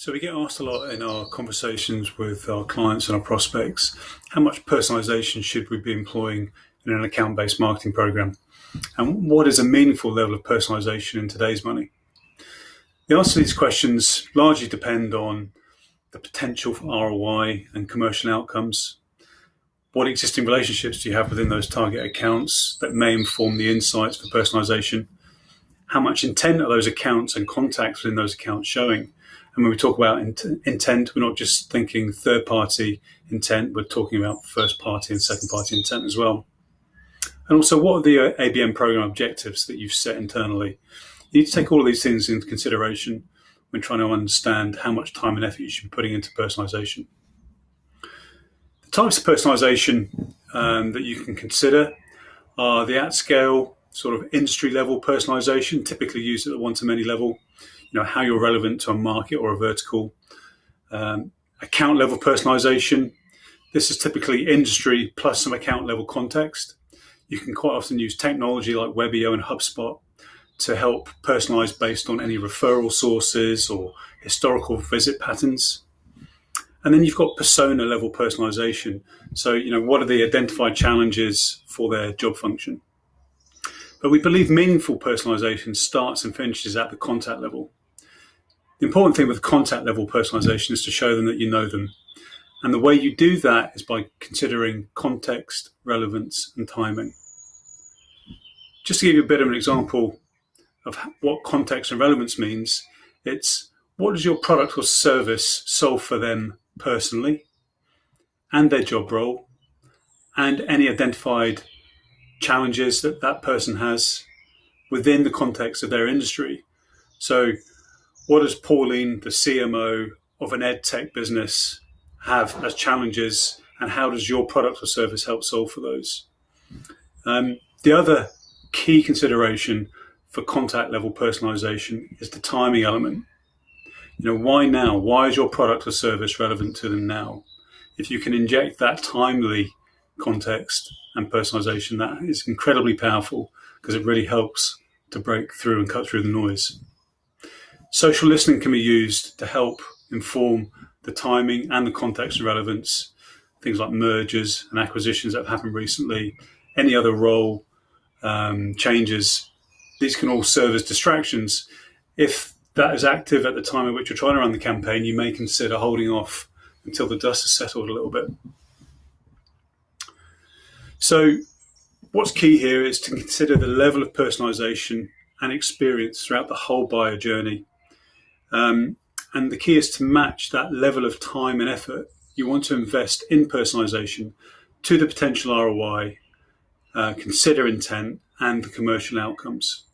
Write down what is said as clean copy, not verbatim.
So we get asked a lot in our conversations with our clients and our prospects, how much personalization should we be employing in an account-based marketing program? And what is a meaningful level of personalization in today's money? The answer to these questions largely depend on the potential for ROI and commercial outcomes. What existing relationships do you have within those target accounts that may inform the insights for personalization? How much intent are those accounts and contacts within those accounts showing? And when we talk about intent, we're not just thinking third-party intent, we're talking about first-party and second-party intent as well. And also, what are the ABM program objectives that you've set internally? You need to take all of these things into consideration when trying to understand how much time and effort you should be putting into personalization. The types of personalization that you can consider are the at-scale, sort of industry-level personalization, typically used at the one-to-many level. How you're relevant to a market or a vertical. Account level personalization. This is typically industry plus some account level context. You can quite often use technology like Webio and HubSpot to help personalize based on any referral sources or historical visit patterns. And then you've got persona level personalization. So, what are the identified challenges for their job function? But we believe meaningful personalization starts and finishes at the contact level. The important thing with contact level personalization is to show them that you know them. And the way you do that is by considering context, relevance, and timing. Just to give you a bit of an example of what context and relevance means, it's what does your product or service solve for them personally and their job role and any identified challenges that that person has within the context of their industry. So what does Pauline, the CMO of an ed tech business, have as challenges, and how does your product or service help solve for those? The other key consideration for contact level personalization is the timing element. Why now? Why is your product or service relevant to them now? If you can inject that timely context and personalization, that is incredibly powerful because it really helps to break through and cut through the noise. Social listening can be used to help inform the timing and the context and relevance, things like mergers and acquisitions that have happened recently, any other role changes. These can all serve as distractions. If that is active at the time at which you're trying to run the campaign, you may consider holding off until the dust has settled a little bit. So what's key here is to consider the level of personalization and experience throughout the whole buyer journey. And the key is to match that level of time and effort you want to invest in personalization to the potential ROI, consider intent and the commercial outcomes.